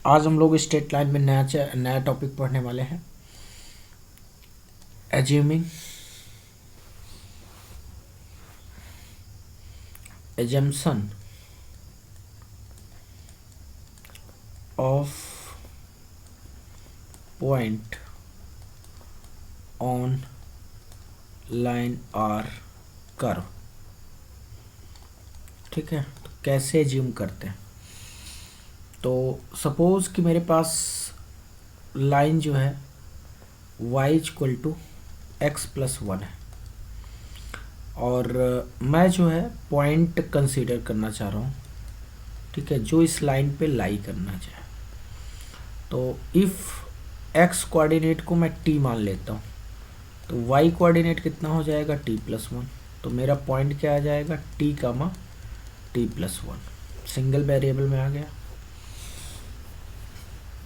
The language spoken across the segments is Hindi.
आज हम लोग स्ट्रेट लाइन में नया टॉपिक पढ़ने वाले हैं, assuming, assumption of point on line or curve. ठीक है, तो कैसे एज्यूम करते हैं। तो सपोज कि मेरे पास लाइन जो है y equal to x plus one है और मैं जो है पॉइंट कंसीडर करना चाह रहा हूँ, ठीक है, जो इस लाइन पे लाई करना चाहे। तो इफ़ x कोऑर्डिनेट को मैं t मान लेता हूँ तो y कोऑर्डिनेट कितना हो जाएगा t प्लस वन। तो मेरा पॉइंट क्या आ जाएगा t comma t plus one, single variable में आ गया।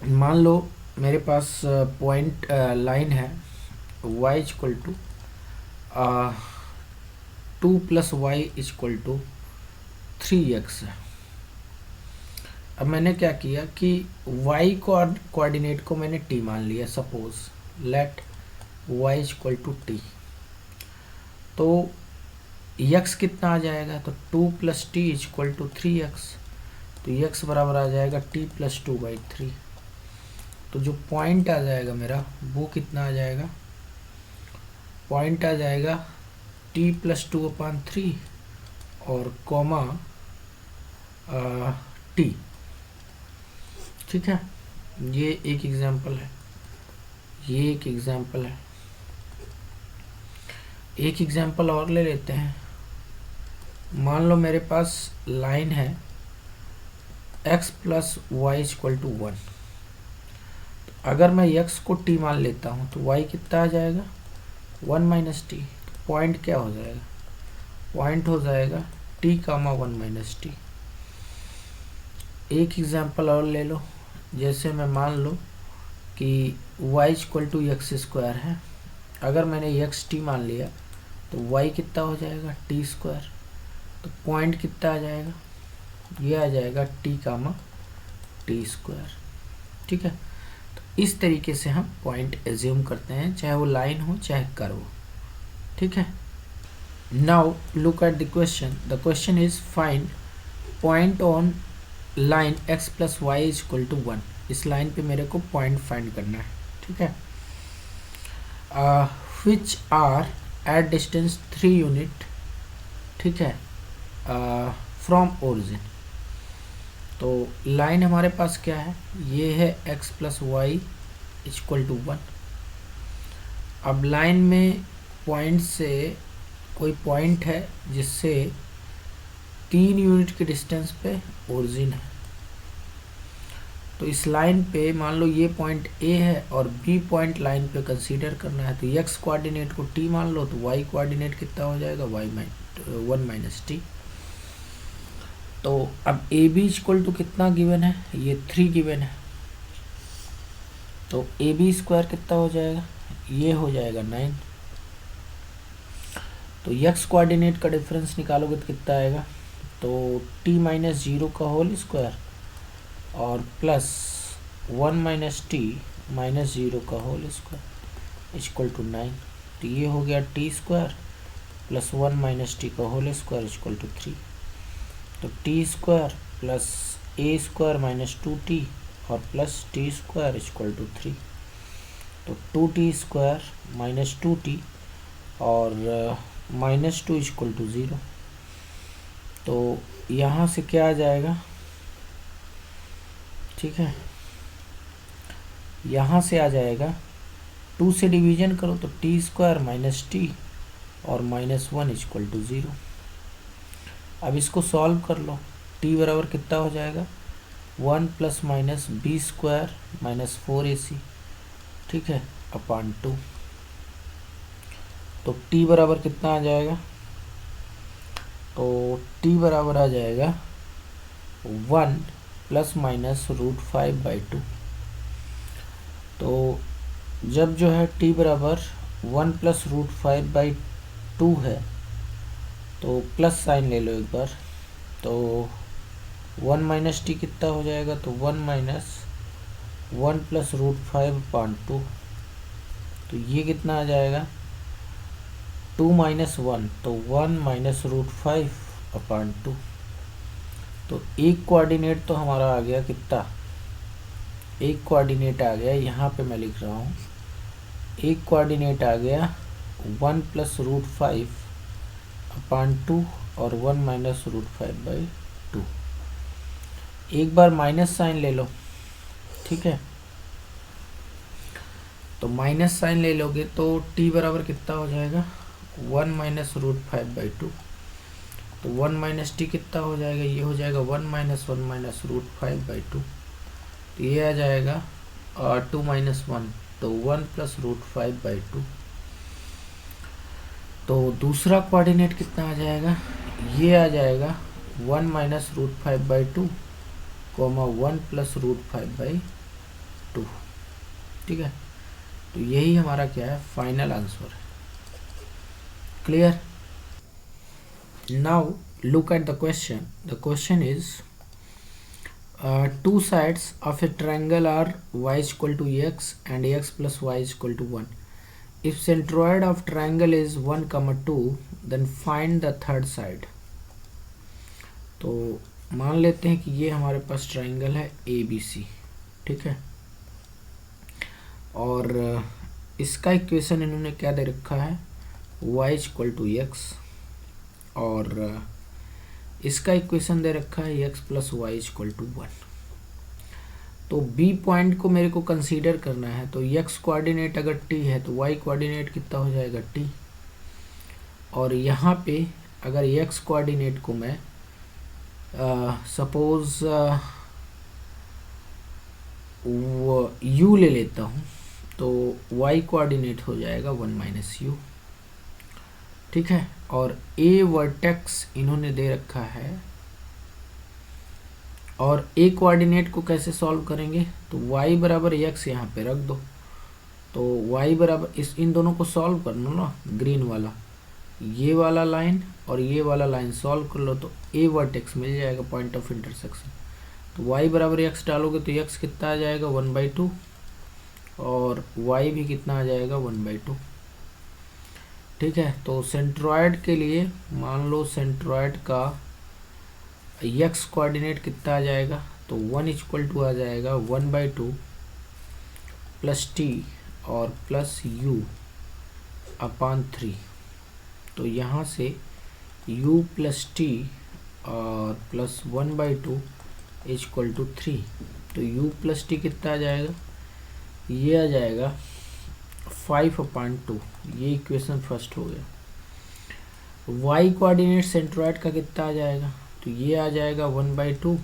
मान लो मेरे पास पॉइंट लाइन है y equal to 2 plus Y equal to 3x है। अब मैंने क्या किया कि y कोऑर्डिनेट को मैंने t मान लिया। Suppose let y equal to t, तो x कितना आ जाएगा, तो 2 plus T equal to 3x, तो x बराबर आ जाएगा t प्लस 2/3। तो जो पॉइंट आ जाएगा मेरा वो कितना आ जाएगा, पॉइंट आ जाएगा t प्लस 2/3 और कॉमा t। ठीक है, ये एक एग्जांपल है, ये एक एग्जांपल है। एक एग्जांपल और ले लेते हैं। मान लो मेरे पास लाइन है x plus Y equal to 1। अगर मैं x को t मान लेता हूँ तो y कितना आ जाएगा 1 माइनस टी। पॉइंट क्या हो जाएगा, पॉइंट हो जाएगा t कामा 1 माइनस टी। एक एग्जांपल और ले लो। जैसे मैं मान लो कि y equal to x square है। अगर मैंने x t मान लिया तो y कितना हो जाएगा t स्क्वायर। तो पॉइंट कितना आ जाएगा, ये आ जाएगा t कामा t स्क्वायर। ठीक है, तो इस तरीके से हम पॉइंट एज्यूम करते हैं, चाहे वो लाइन हो चाहे कर्व हो। ठीक है, now look at the question. The question is find point on line x plus Y equal to 1। इस लाइन पे मेरे को पॉइंट फाइंड करना है। ठीक है, which are at distance 3 unit, ठीक है, फ्रॉम ओरिजिन। तो लाइन हमारे पास क्या है, ये है x plus Y equal to 1। अब लाइन में पॉइंट से कोई पॉइंट है जिससे 3 यूनिट के डिस्टेंस पे ओरिजिन है। तो इस लाइन पे मान लो ये पॉइंट A है और B पॉइंट लाइन पे कंसीडर करना है। तो x कोऑर्डिनेट को t मान लो, तो y कोऑर्डिनेट कितना हो जाएगा 1 माइनस टी। तो अब AB इक्वल टू कितना गिवन है, ये 3 गिवन है। तो AB स्क्वायर कितना हो जाएगा, ये हो जाएगा 9। तो x कोऑर्डिनेट का डिफरेंस निकालोगे तो कितना आएगा, तो t माइनस 0 का होल स्क्वायर और प्लस 1 माइनस टी माइनस 0 का होल स्क्वायर इक्वल टू 9। तो ये हो गया t square plus 1 minus t का होल स्क्वायर इक्वल टू 3। तो t square plus a square minus 2t और plus t square equal to 3। तो 2t स्क्वायर माइनस 2t और माइनस 2 इक्वल टू 0। तो यहाँ से क्या आ जाएगा, ठीक है, यहाँ से आ जाएगा 2 से डिवीजन करो तो t स्क्वायर माइनस टी और माइनस 1 इक्वल टू 0। अब इसको सॉल्व कर लो। t बराबर कितना हो जाएगा 1 plus minus b square minus 4ac, ठीक है, अपॉन 2। तो t बराबर कितना आ जाएगा, तो t बराबर आ जाएगा 1 प्लस माइनस √5/2। तो जब जो है t बराबर 1 प्लस √5/2 है तो प्लस साइन ले लो एक बार। तो 1 माइनस टी कितना हो जाएगा, तो 1 माइनस 1+√5/2, तो ये कितना आ जाएगा 2 - 1, तो 1 - √5/2। तो एक कोऑर्डिनेट तो हमारा आ गया कितना, एक कोऑर्डिनेट आ गया, यहाँ पे मैं लिख रहा हूँ, एक कोऑर्डिनेट आ गया 1+√5/2 और 1 - √5/2। एक बार माइनस साइन ले लो, ठीक है, तो माइनस साइन ले लोगे तो t बराबर कितना हो जाएगा 1 - √5/2। तो 1 - t कितना हो जाएगा, ये हो जाएगा 1 - 1 - √5/2। तो ये आ जाएगा 2 - 1, तो 1+√5/2। तो दूसरा कोऑर्डिनेट कितना आ जाएगा, ये आ जाएगा 1 - √5/2, 1+√5/2, ठीक है। तो यही हमारा क्या है, फाइनल आंसर है। Clear. Now look at the question. The question is two sides of a triangle are y = x and x + y = 1. If centroid of triangle is 1, 2, then find the third side. तो मान लेते हैं कि ये हमारे पास ट्राइंगल है ABC, ठीक है, और इसका इक्वेशन इन्होंने क्या दे रखा है, y = x, और इसका इक्वेशन दे रखा है x + y = 1। तो B पॉइंट को मेरे को कंसीडर करना है, तो x कोऑर्डिनेट अगर t है तो y कोऑर्डिनेट कितना हो जाएगा t, और यहाँ पे अगर x कोऑर्डिनेट को मैं सपोज u ले लेता हूँ, तो y कोऑर्डिनेट हो जाएगा 1 - u, ठीक है। और a वर्टेक्स इन्होंने दे रखा है, और a कोऑर्डिनेट को कैसे सॉल्व करेंगे, तो y बराबर x यहाँ पे रख दो, तो y बराबर इन दोनों को सॉल्व कर लो ना, ग्रीन वाला, ये वाला लाइन और ये वाला लाइन सॉल्व कर लो, तो a वर्टेक्स मिल जाएगा, पॉइंट ऑफ इंटरसेक्शन। तो y बराबर x डालोगे तो x कितना आ जाएगा 1/2, और y भी कितना आ जाएगा 1/2, ठीक है। तो सेंट्रॉयड के लिए मान लो सेंट्रॉयड का x कोऑर्डिनेट कितना आ जाएगा, तो 1 = आ जाएगा 1/2 + t और +u/3। तो यहाँ से u + t और +1/2 = 3, तो u + t कितना आ जाएगा, ये आ जाएगा 5/2। ये इक्वेशन फर्स्ट हो गया। y कोऑर्डिनेट सेंट्रॉयड का कितना आ जाएगा, तो ये आ जाएगा 1/2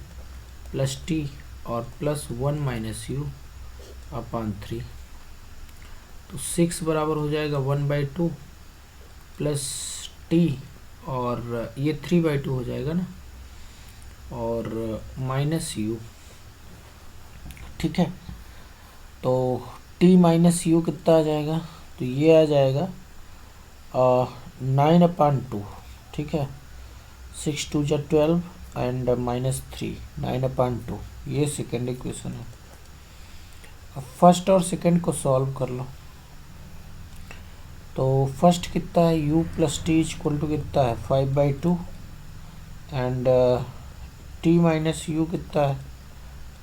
+ t और +1 - u/3। तो 6 बराबर हो जाएगा 1/2 + t और ये 3/2 हो जाएगा ना, और -u, ठीक है। तो t - u कितना आ जाएगा, तो ये आ जाएगा 9/2, ठीक है। 6 × 2 = 12 एंड -3, 9/2। ये सेकेंड इक्वेशन है। अब फर्स्ट और सेकेंड को सॉल्व कर लो। तो फर्स्ट कितना है, u + t = कितना है 5/2, एंड t - u कितना है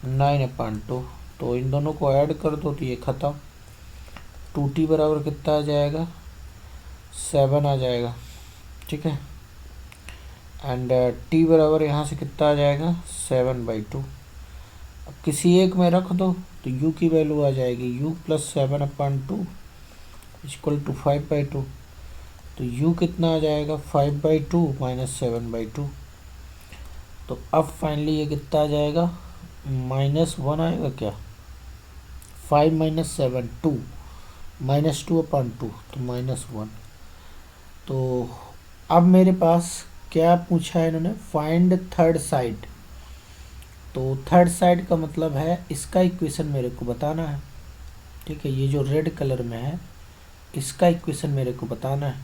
9/2। तो इन दोनों को ऐड कर दो तो ये ख़त्म। 2t बराबर कितना आ जाएगा 7 आ जाएगा, ठीक है। एंड t बराबर यहाँ से कितना आ जाएगा 7/2। अब किसी एक में रख दो तो u की वैल्यू आ जाएगी u + 7/2 = 5/2। तो u कितना आ जाएगा 5/2 - 7/2। तो अब फाइनली ये कितना आ जाएगा -1 आएगा क्या, 5 - 7 2 -2/2, तो -1। तो अब मेरे पास क्या पूछा है इन्होंने, फाइंड थर्ड साइड। तो थर्ड साइड का मतलब है इसका इक्वेशन मेरे को बताना है, ठीक है। ये जो रेड कलर में है इसका इक्वेशन मेरे को बताना है।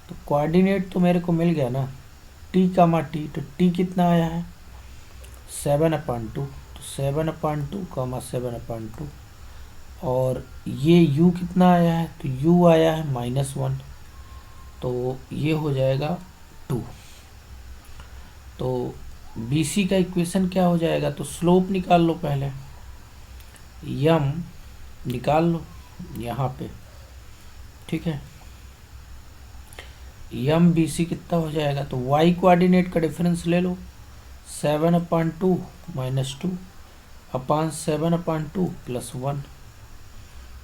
तो कोऑर्डिनेट तो मेरे को मिल गया ना, t, t, तो t कितना आया है 7/2, तो तो 7/2 कॉमा 7/2, और ये u कितना आया है, तो u आया है -1, तो ये हो जाएगा 2। तो BC का इक्वेशन क्या हो जाएगा, तो स्लोप निकाल लो पहले, यम निकाल लो यहाँ पे, ठीक है। यम BC कितना हो जाएगा, तो y कोऑर्डिनेट का डिफरेंस ले लो, 7/2 -2 अपान 7/2 + 1,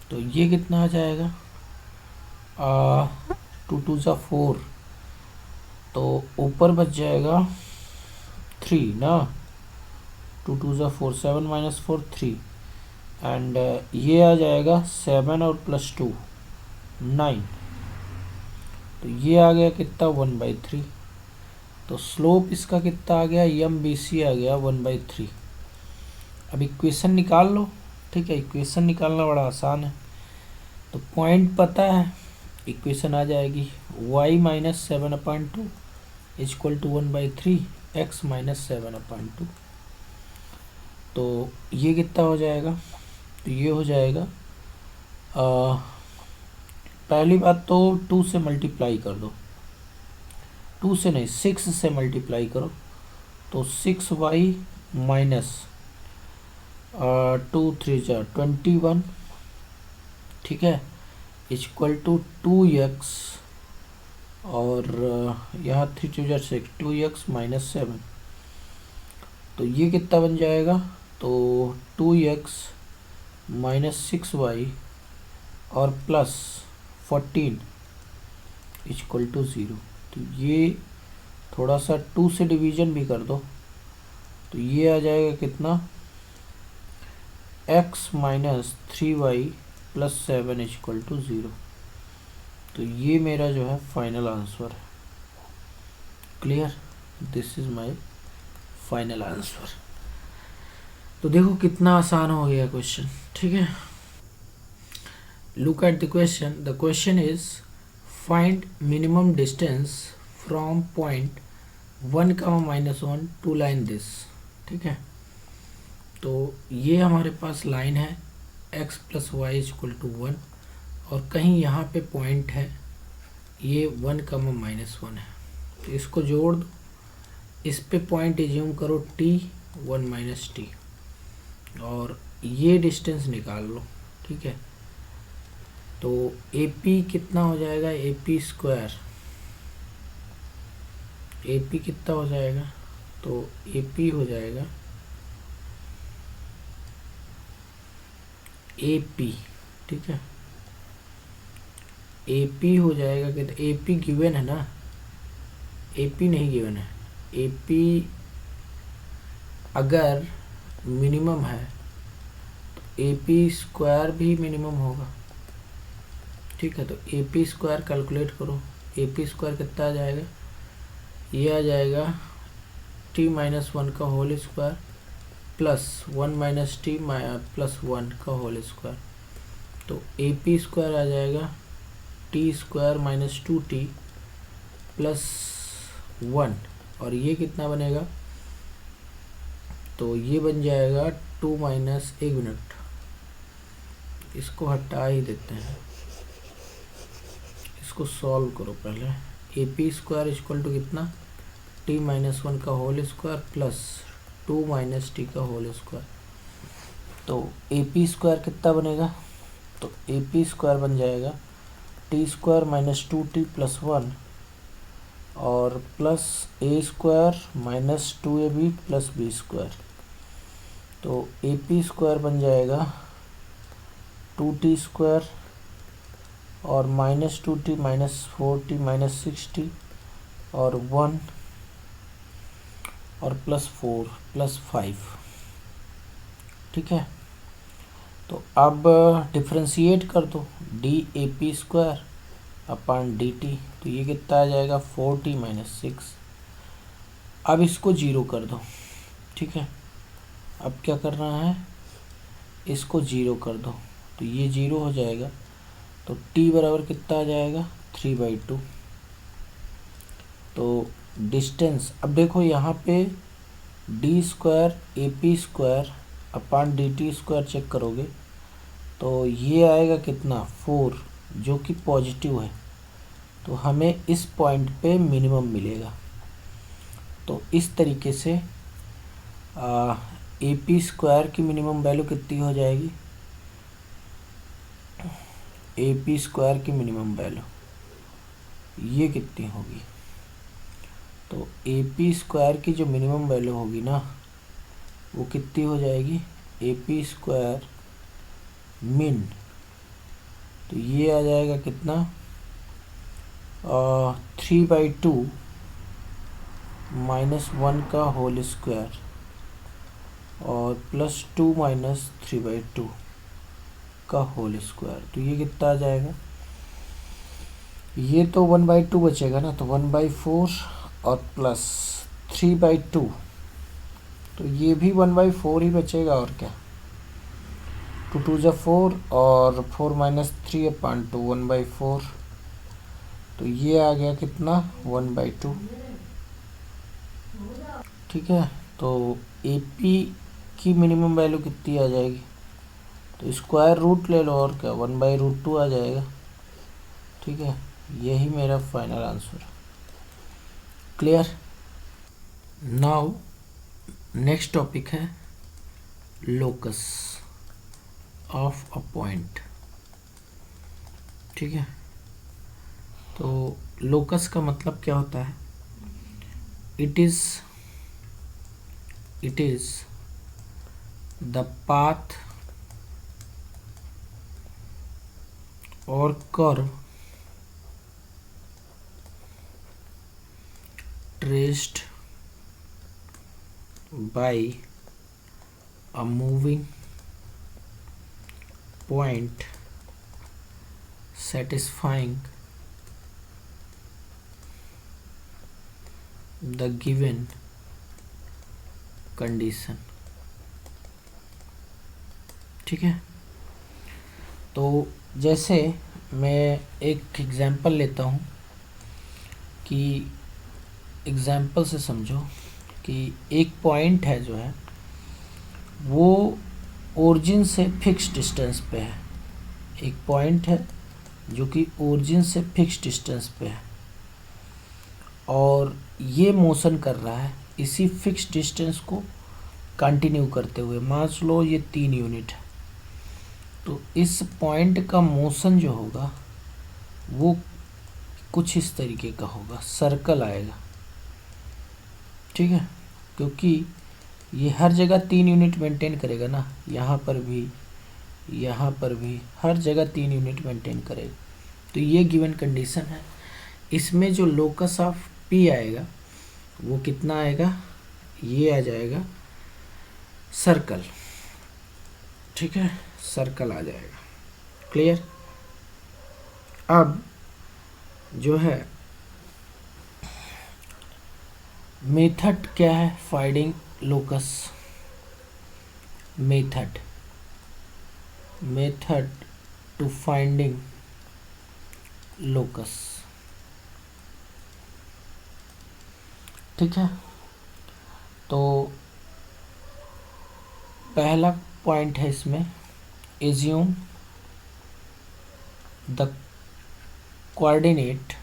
तो ये कितना आ जाएगा, 2 2 ज़ा 4, तो ऊपर बच जाएगा 3 ना, 2 2 ज़ा 4, 7 - 4 3, एंड ये आ जाएगा 7 और +2 9, तो ये आ गया कितना 1/3। तो स्लोप इसका कितना आ गया, यम BC आ गया 1/3। अब इक्वेशन निकाल लो, ठीक है। इक्वेशन निकालना बड़ा आसान है, तो पॉइंट पता है, इक्वेशन आ जाएगी y - 7/2 = 1/3 x - 7/2। तो ये कितना हो जाएगा, तो ये हो जाएगा पहली बात तो 2 से मल्टीप्लाई कर दो, 2 से नहीं 6 से मल्टीप्लाई करो, तो 6y - 2 3 = 21, ठीक है, = 2x, और यहाँ 3 2 = 6, 2x - 7, तो ये कितना बन जाएगा, तो 2x - 6y और प्लस 14 = 0। तो ये थोड़ा सा 2 से डिवीजन भी कर दो, तो ये आ जाएगा कितना, x - 3y + 7 = 0। तो ये मेरा जो है फाइनल आंसर है। Clear, this is my final answer. तो देखो कितना आसान हो गया क्वेश्चन, ठीक है। Look at the question. The question is find minimum distance from point 1, -1 to line this, ठीक है। तो ये हमारे पास लाइन है x + y = 1, और कहीं यहाँ पे पॉइंट है, ये 1, -1 है, तो इसको जोड़ दो, इस पे पॉइंट एज्यूम करो t 1 - t, और ये डिस्टेंस निकाल लो, ठीक है। तो AP कितना हो जाएगा, AP स्क्वायर, AP कितना हो जाएगा, तो AP हो जाएगा AP, ठीक है। AP हो जाएगा कि AP गिवन है ना, AP नहीं गिवन है, AP अगर मिनिमम है तो AP स्क्वायर भी मिनिमम होगा, ठीक है। तो AP स्क्वायर कैलकुलेट करो, AP स्क्वायर कितना आ जाएगा, ये आ जाएगा t - 1 का होल स्क्वायर प्लस 1 - t + 1 का होल स्क्वायर, तो AP स्क्वायर आ जाएगा t² - 2t + 1, और ये कितना बनेगा, तो ये बन जाएगा 2 - 1 मिनट, इसको हटा ही देते हैं, इसको सॉल्व करो पहले। AP स्क्वायर = कितना, t - 1 का होल स्क्वायर प्लस 2 - t का होल स्क्वायर, तो AP स्क्वायर कितना बनेगा, तो AP स्क्वायर बन जाएगा t² - 2t + 1 और plus A² - 2AB + B square, तो AP स्क्वायर बन जाएगा 2t स्क्वायर और -2t - 4t - 6t और 1 और +4 +5, ठीक है। तो अब डिफ्रेंशिएट कर दो, DAP स्क्वायर अपान DT, तो ये कितना आ जाएगा 4t - 6। अब इसको 0 कर दो, ठीक है। अब क्या करना है, इसको 0 कर दो, तो ये 0 हो जाएगा, तो t बराबर कितना आ जाएगा 3/2। तो डिस्टेंस, अब देखो यहाँ पे d² AP square upon d t square check करोगे तो ये आएगा कितना 4, जो कि पॉजिटिव है, तो हमें इस पॉइंट पे मिनिमम मिलेगा। तो इस तरीके से ए पी स्क्वायर की मिनिमम वैल्यू कितनी हो जाएगी, ए पी स्क्वायर की मिनिमम वैल्यू ये कितनी होगी, तो ए पी स्क्वायर की जो मिनिमम वैल्यू होगी ना वो कितनी हो जाएगी, ए पी स्क्वायर मिन, तो ये आ जाएगा कितना 3/2 -1 का होल स्क्वायर और +2 - 3/2 का होल स्क्वायर, तो ये कितना आ जाएगा, ये तो 1/2 बचेगा ना, तो 1/4 और प्लस 3/2, तो ये भी 1/4 ही बचेगा और क्या, 2 2 जा 4 और 4 - 3/2 1/4, तो ये आ गया कितना 1/2। ठीक है, तो ए पी की मिनिमम वैल्यू कितनी आ जाएगी, तो स्क्वायर रूट ले लो और क्या 1/√2 आ जाएगा। ठीक है, यही मेरा final answer. Clear. Now next topic है लोकस ऑफ अ पॉइंट। ठीक है, तो लोकस का मतलब क्या होता है, इट इज द पाथ और curve traced by a moving point satisfying the given condition। ठीक है, तो जैसे मैं एक एग्जांपल लेता हूँ कि एग्जाम्पल से समझो कि एक पॉइंट है जो है वो ओरिजिन से फिक्स डिस्टेंस पे है, एक पॉइंट है जो कि ओरिजिन से फिक्स डिस्टेंस पे है और ये मोशन कर रहा है इसी फिक्स डिस्टेंस को कंटिन्यू करते हुए, मान लो ये 3 यूनिट है, तो इस पॉइंट का मोशन जो होगा वो कुछ इस तरीके का होगा, सर्कल आएगा। ठीक है, क्योंकि ये हर जगह 3 यूनिट मेंटेन करेगा ना, यहाँ पर भी यहाँ पर भी हर जगह 3 यूनिट मेंटेन करेगा, तो ये गिवन कंडीशन है। इसमें जो लोकस ऑफ पी आएगा वो कितना आएगा, ये आ जाएगा सर्कल। ठीक है, सर्कल आ जाएगा। क्लियर। अब जो है मेथड क्या है finding locus, method to finding locus. ठीक है, तो पहला पॉइंट है इसमें, assume the coordinate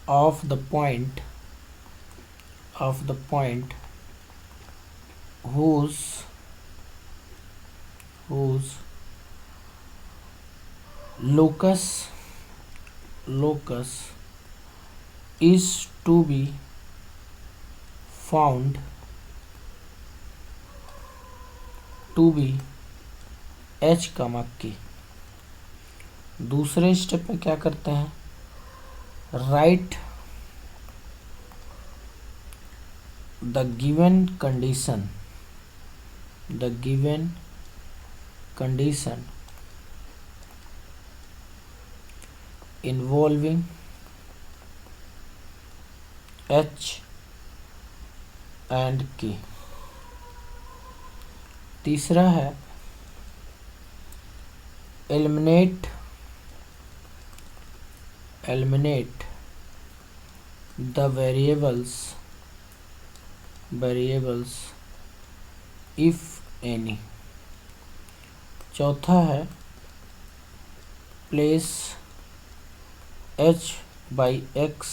of the point whose locus is to be found to be h, k। दूसरे स्टेप में क्या करते हैं, right the given condition involving h and k। तीसरा है eliminate the variables variables if any. चौथा है place h by x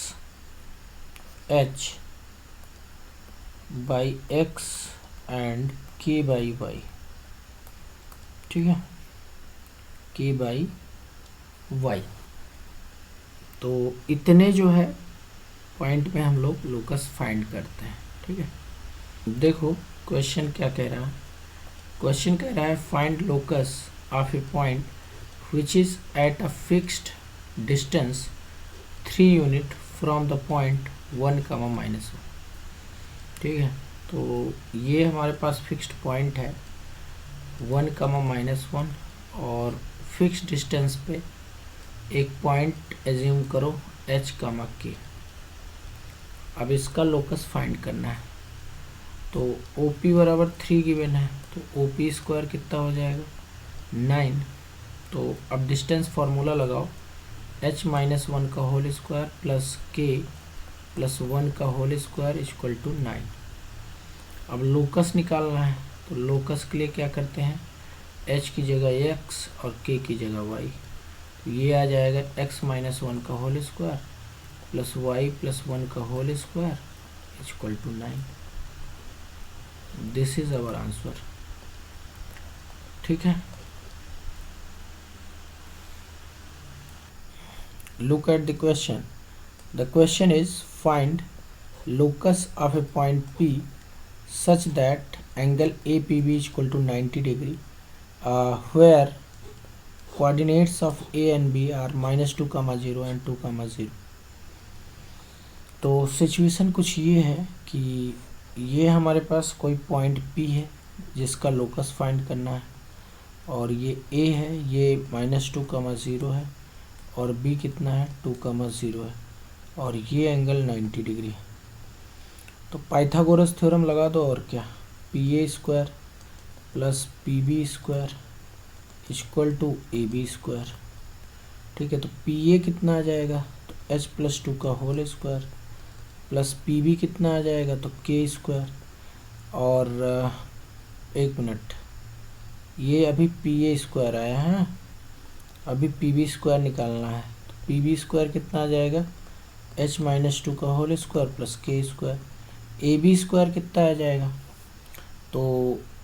and k by y। ठीक है, k by y। तो इतने जो है पॉइंट में हम लोग लोकस फाइंड करते हैं। ठीक है, देखो क्वेश्चन क्या कह रहा है। क्वेश्चन कह रहा है find locus of A point which is at a fixed distance 3 unit from the point 1, -1। ठीक है, तो ये हमारे पास फिक्स्ड पॉइंट है 1, -1 और फिक्स्ड डिस्टेंस पे एक पॉइंट एज्यूम करो h, k। अब इसका लोकस फाइंड करना है। तो OP बराबर 3 गिवन है, तो OP स्क्वायर कितना हो जाएगा 9। तो अब डिस्टेंस फार्मूला लगाओ, h - 1 का whole square plus k plus 1 का होल स्क्वायर इक्वल टू 9। अब लोकस निकालना है, तो लोकस के लिए क्या करते हैं, h की जगह x और k की जगह y। तो ये आ जाएगा x - 1 का whole square plus y plus 1 का whole square equal to 9। This is our answer. ठीक है, look at the question. The question is find locus of a point P such that angle APB is equal to 90 degree where coordinates of A and B are -2, 0 and 2, 0। तो सिचुएशन कुछ ये है कि ये हमारे पास कोई पॉइंट P है जिसका लोकस फाइंड करना है, और ये A है, ये -2, 0 है, और B कितना है 2, 0 है, और ये एंगल 90 डिग्री है। तो पाइथागोरस थ्योरम लगा दो, और क्या, PA square plus PB square equal to AB square. ठीक है, तो PA कितना आ जाएगा, तो h + 2 का होल स्क्वायर प्लस PB कितना आ जाएगा, तो k स्क्वायर। और एक मिनट, ये अभी PA स्क्वायर आया है, अभी PB स्क्वायर निकालना है। तो PB स्क्वायर कितना आ जाएगा, h - 2 का whole square plus k square. AB square कितना आ जाएगा, तो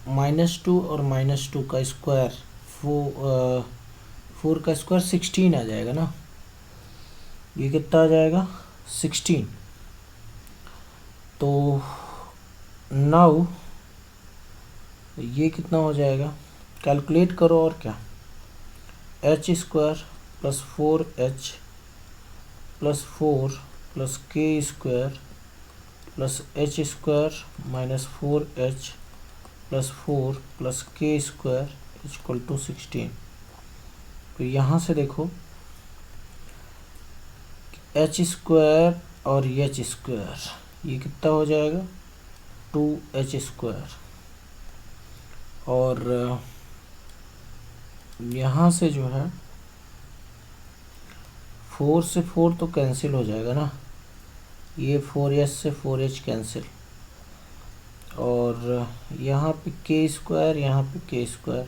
-2 और -2 का स्क्वायर 4 का स्क्वायर 16 आ जाएगा ना। ये कितना आ जाएगा 16। तो नाउ ये कितना हो जाएगा, कैलकुलेट करो, और क्या, h square plus 4h plus 4 plus k square plus h square -4h plus 4 plus k square equal to 16। तो यहाँ से देखो h स्क्वायर और h स्क्वायर ये कितना हो जाएगा 2h स्क्वायर, और यहाँ से जो है 4 से 4 तो कैंसिल हो जाएगा ना, ये 4h से 4h कैंसिल, और यहाँ पे k स्क्वायर, यहाँ पे k स्क्वायर,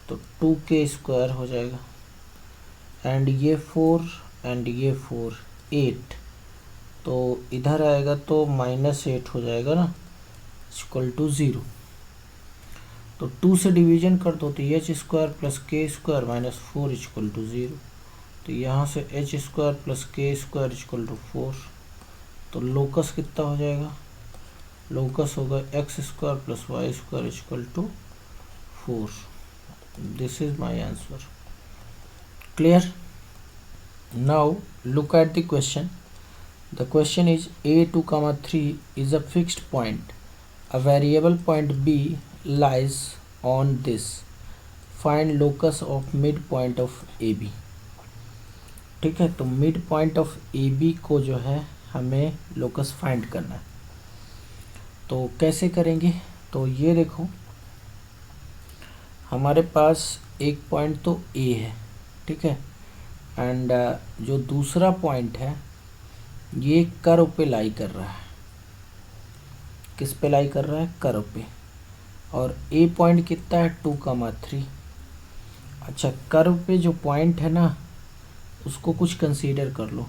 तो 2k स्क्वायर हो जाएगा, एंड ये 4 एंड ये 4 8, तो इधर आएगा तो -8 हो जाएगा ना, इक्वल टू 0। तो 2 से डिवीजन कर दो, तो h square plus k square -4 equal to 0। तो यहाँ से h square plus k square equal to 4। तो लोकस कितना हो जाएगा, लोकस होगा x square plus y square equal to 4। This is my answer. Clear? Now look at the question. The question is A2, 3 is a fixed point. A variable point B lies on this. Find locus of midpoint of AB. ठीक है, तो मिड पॉइंट ऑफ AB को जो है हमें लोकस फाइंड करना है। तो कैसे करेंगे, तो ये देखो हमारे पास एक पॉइंट तो A है, ठीक है, एंड जो दूसरा पॉइंट है ये कर्व पे लाई कर रहा है, किस पे लाई कर रहा है, कर्व पे। और ए पॉइंट कितना है 2,3। अच्छा, कर्व पे जो पॉइंट है ना उसको कुछ कंसीडर कर लो,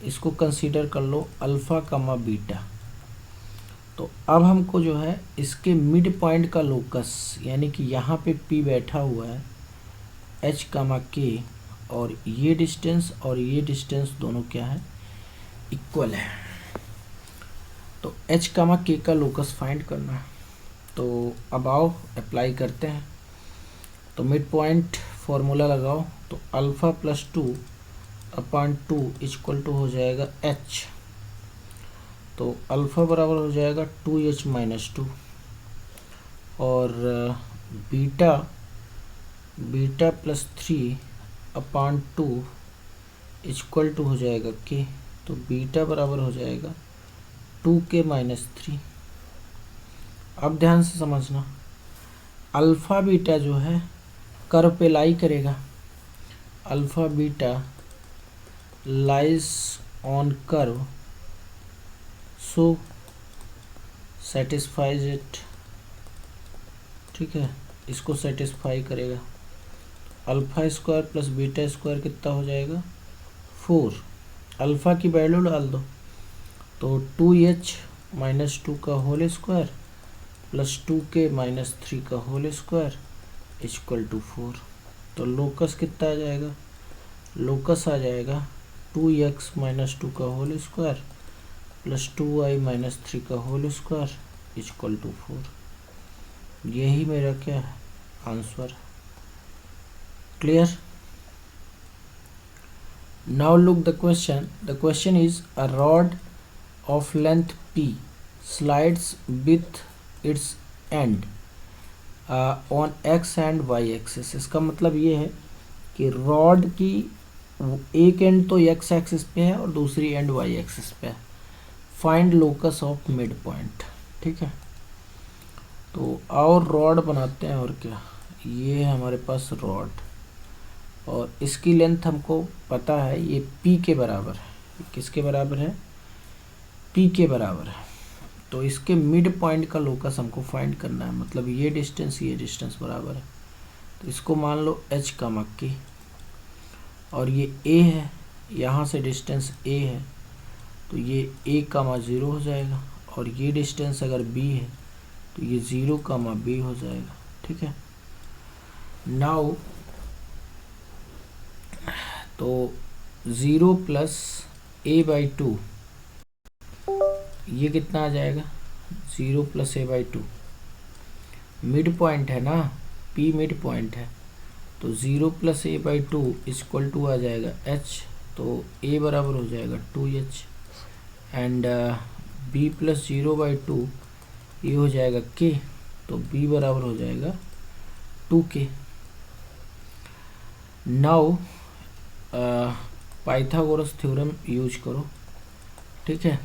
इसको कंसीडर कर लो अल्फ़ा कमा बीटा। तो अब हमको जो है इसके मिड पॉइंट का लोकस, यानी कि यहाँ पे पी बैठा हुआ है एच कमा के, और ये डिस्टेंस दोनों क्या है, इक्वल है। तो एच कमा के का लोकस फाइंड करना है। तो अब आओ अप्लाई करते हैं। तो मिड पॉइंट फॉर्मूला लगाओ, तो अल्फ़ा प्लस 2/2 इक्वल टू हो जाएगा एच। तो अल्फ़ा बराबर हो जाएगा 2h-2, और बीटा प्लस 3/2 इक्वल टू हो जाएगा के। तो बीटा बराबर हो जाएगा 2k-3। अब ध्यान से समझना, अल्फ़ा बीटा जो है कर्व पे लाई करेगा, alpha beta lies on curve, so satisfies it. ठीक है, इसको सेटिस्फाई करेगा। Alpha square plus beta square कितना हो जाएगा 4। अल्फ़ा की वैल्यू डाल दो, तो 2h-2 का होल स्क्वायर प्लस 2k-3 का होल स्क्वायर इक्वल टू 4। तो लोकस कितना आ जाएगा, लोकस आ जाएगा 2x-2 का होल स्क्वायर प्लस 2y-3 का होल स्क्वायर इक्वल टू 4। यही मेरा क्या है, answer. Clear? Now look the question. The question is a rod of length p slides with its end on x and y axis। इसका मतलब ये है कि रॉड की एक एंड तो x एक्सिस पे है और दूसरी एंड y एक्सिस पे है। Find locus of mid point. ठीक है, तो और रॉड बनाते हैं, और क्या, ये है हमारे पास रॉड, और इसकी लेंथ हमको पता है ये p के बराबर है। किसके बराबर है, p के बराबर है। तो इसके मिड पॉइंट का लोकस हमको फाइंड करना है, मतलब ये डिस्टेंस बराबर है। तो इसको मान लो h कमा के, और ये a है, यहाँ से डिस्टेंस a है, तो ये a,0 हो जाएगा, और ये डिस्टेंस अगर b है तो ये 0,b हो जाएगा। ठीक है, नाउ तो 0 प्लस a/2 ये कितना आ जाएगा, 0 प्लस a/2। मिड पॉइंट है ना, p मिड पॉइंट है, तो 0 प्लस a/2 इक्वल टू आ जाएगा h। तो a बराबर हो जाएगा 2h, एंड b प्लस 0/2 ये हो जाएगा k, तो b बराबर हो जाएगा 2k। Now Pythagoras theorem use करो। ठीक है,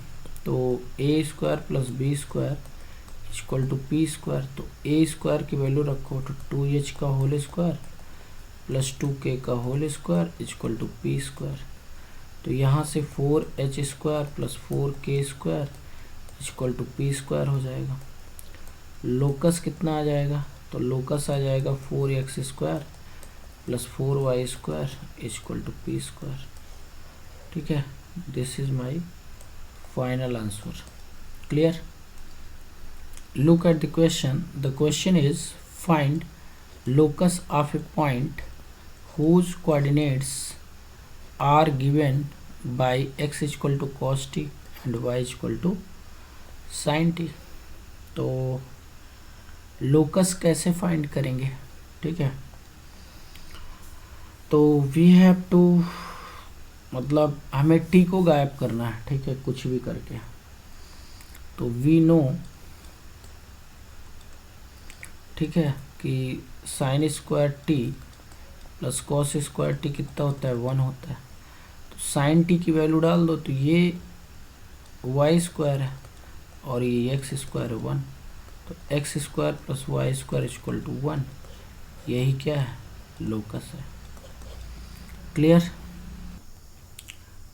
तो A square plus B square equal to P square. तो ए स्क्वायर की वैल्यू रखो, तो 2h का होल स्क्वायर प्लस 2k का whole square equal to P square. तो यहाँ से 4h square plus 4k square equal to P square हो जाएगा। लोकस कितना आ जाएगा, तो लोकस आ जाएगा 4x square plus 4y square equal to P square. ठीक है, this is my final answer. Clear? Look at the question. The question is find locus of a point whose coordinates are given by x equal to cos t and y equal to sin t। तो लोकस कैसे फाइंड करेंगे, ठीक है, तो वी हैव टू, मतलब हमें टी को गायब करना है। ठीक है, कुछ भी करके। तो वी नो, ठीक है, कि sine square T plus cos square T कितना होता है, 1 होता है। तो साइन टी की वैल्यू डाल दो, तो ये वाई स्क्वायर है और ये एक्स स्क्वायर है 1। तो x square plus y square equal to 1। यही क्या है, लोकस है। Clear?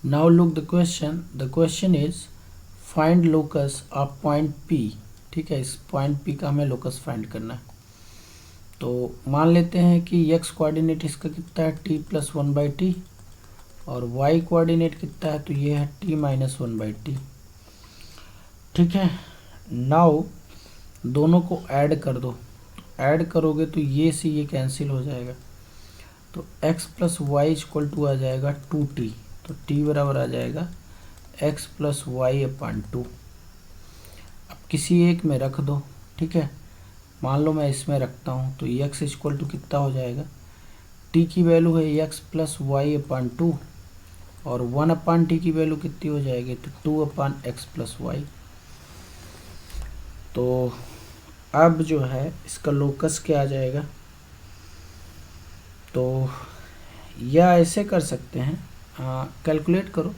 Now look the question. The question is find locus of point P। ठीक है, इस पॉइंट P का हमें लोकस फाइंड करना है। तो मान लेते हैं कि x कोऑर्डिनेट इसका कितना है t+1/t और y कोऑर्डिनेट कितना है, तो ये है t-1/t। ठीक है, नाउ दोनों को ऐड कर दो। ऐड करोगे तो ये से ये कैंसिल हो जाएगा, तो x + y = आ जाएगा 2t। तो t बराबर आ जाएगा x + y/2। अब किसी एक में रख दो। ठीक है, मान लो मैं इसमें रखता हूँ, तो x = कितना हो जाएगा, t की वैल्यू है x + y/2 और 1/t की वैल्यू कितनी हो जाएगी, तो 2/x + y। तो अब जो है इसका लोकस क्या आ जाएगा, तो या ऐसे कर सकते हैं, कैलकुलेट करो।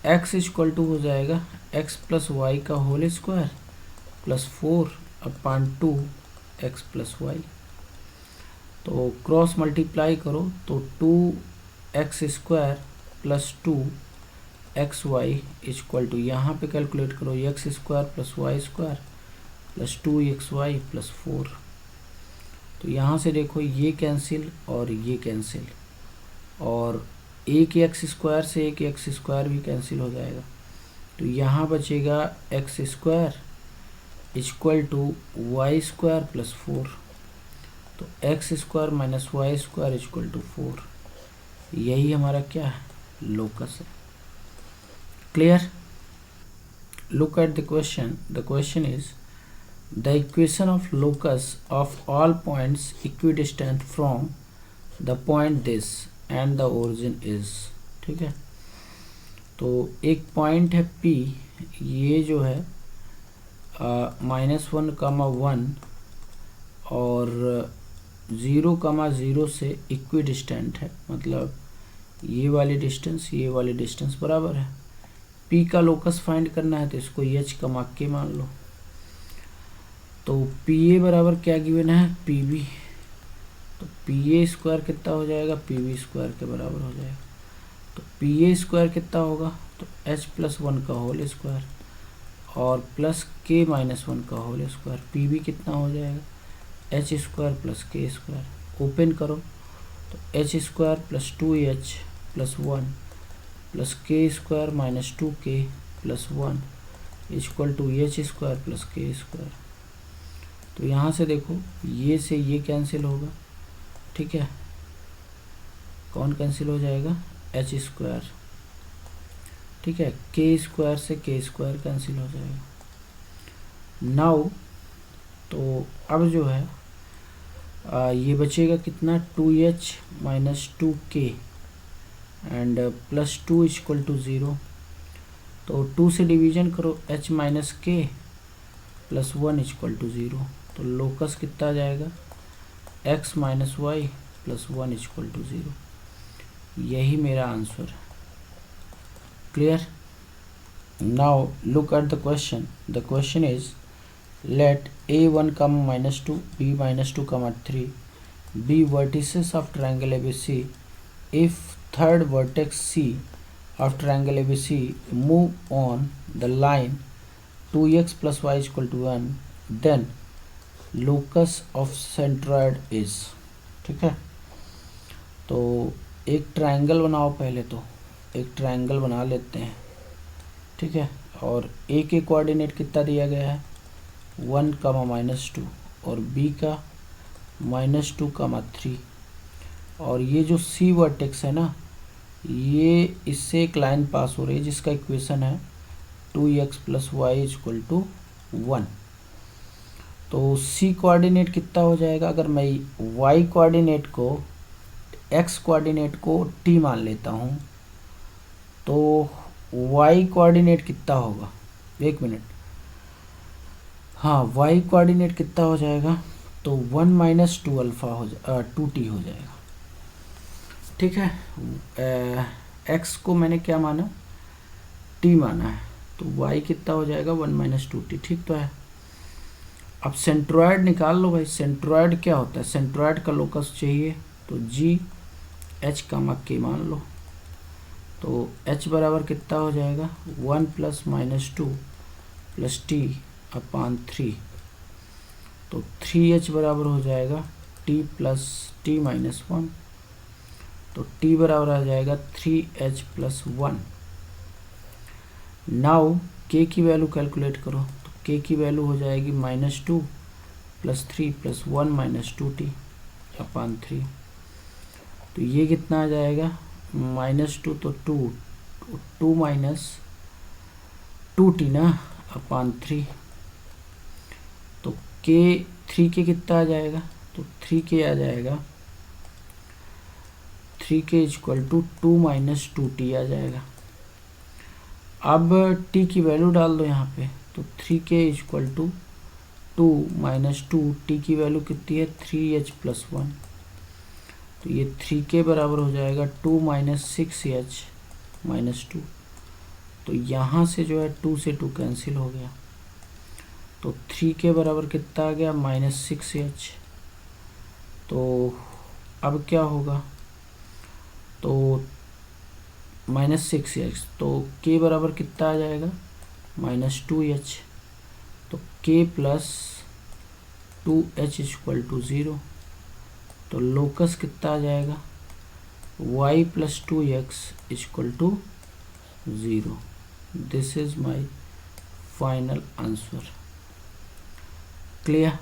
x = हो जाएगा x + y का होल स्क्वायर + 4/2 x + y। तो क्रॉस मल्टीप्लाई करो तो 2x² + 2xy = यहाँ पे कैलकुलेट करो x² + y² + 2xy + 4। तो यहाँ से देखो ये कैंसिल और ये कैंसिल, और एक x² से एक x² भी कैंसिल हो जाएगा। तो यहाँ बचेगा x² = y² + 4। तो x² - y² = 4। यही हमारा क्या है, लोकस है। Clear? Look at the question. The question is the equation of locus of all points equidistant from the point this and the origin is। ठीक है, तो एक पॉइंट है P, ये जो है -1, 1 और 0, 0 से इक्विडिस्टेंट है, मतलब ये वाली डिस्टेंस बराबर है। P का लोकस फाइंड करना है, तो इसको h k मान लो। तो PA बराबर क्या गिवन है, PB। तो PA² कितना हो जाएगा, PB² के बराबर हो जाएगा। तो PA² कितना होगा, तो h + 1 का होल स्क्वायर और +k - 1 का होल स्क्वायर। PB कितना हो जाएगा, h² + k²। ओपन करो तो h² + 2h + 1 + k² - 2k + 1 = h² + k²। तो यहाँ से देखो ये से ये कैंसिल होगा। ठीक है, कौन कैंसिल हो जाएगा, h²। ठीक है, k² से k² कैंसिल हो जाएगा। नाउ तो अब जो है ये बचेगा कितना, 2h - 2k एंड +2 = 0। तो 2 से डिवीजन करो, h - k + 1 = 0। तो लोकस कितना आ जाएगा, x - y + 1 = 0। यही मेरा आंसर है। Clear? Now look at the question. The question is let a1, -2, b -2, 3 be vertices of triangle ABC if third vertex C of triangle ABC move on the line 2x + y = 1, then locus of centroid is। ठीक है, तो एक ट्रायंगल बनाओ। पहले तो एक ट्रायंगल बना लेते हैं। ठीक है, और a के कोऑर्डिनेट कितना दिया गया है, 1, -2 और b का -2, 3 और ये जो C वर्टेक्स है ना, ये इससे एक लाइन पास हो रही है जिसका इक्वेशन है 2x + y = 1। तो C कोऑर्डिनेट कितना हो जाएगा, अगर मैं y कोऑर्डिनेट को x कोऑर्डिनेट को t मान लेता हूँ, तो y कोऑर्डिनेट कितना होगा, एक मिनट, हाँ y कोऑर्डिनेट कितना हो जाएगा, तो 1 - 2α 2t हो जाएगा। ठीक है, x को मैंने क्या माना, t माना है, तो y कितना हो जाएगा, 1 - 2t। ठीक तो है। अब सेंट्रॉयड निकाल लो भाई। सेंट्रॉयड क्या होता है, सेंट्रॉयड का लोकस चाहिए, तो g h, k मान लो। तो h बराबर कितना हो जाएगा 1 plus minus 2 plus T upon 3। तो 3h बराबर हो जाएगा t प्लस टी माइनस 1। तो t बराबर आ जाएगा 3h प्लस 1। नाउ k की वैल्यू कैलकुलेट करो। तो k की वैल्यू हो जाएगी -2 प्लस 3 प्लस 1 माइनस 2t अपान 3। तो ये कितना आ जाएगा -2 तो 2 माइनस 2t ना अपान 3। तो k 3k कितना आ जाएगा, तो 3k आ जाएगा 3k equal to 2 minus 2t आ जाएगा। अब t की वैल्यू डाल दो यहाँ पे। तो 3k equal to 2 minus 2, t की वैल्यू कितनी है 3h प्लस 1। तो ये 3k बराबर हो जाएगा 2 माइनस 6h माइनस 2। तो यहाँ से जो है 2 से 2 कैंसिल हो गया। तो 3k बराबर कितना आ गया -6h। तो अब क्या होगा, तो -6h, तो k बराबर कितना आ जाएगा -2h। तो k plus 2h equal to 0। तो लोकस कितना आ जाएगा y plus 2x equal to 0। This is my final answer. Clear.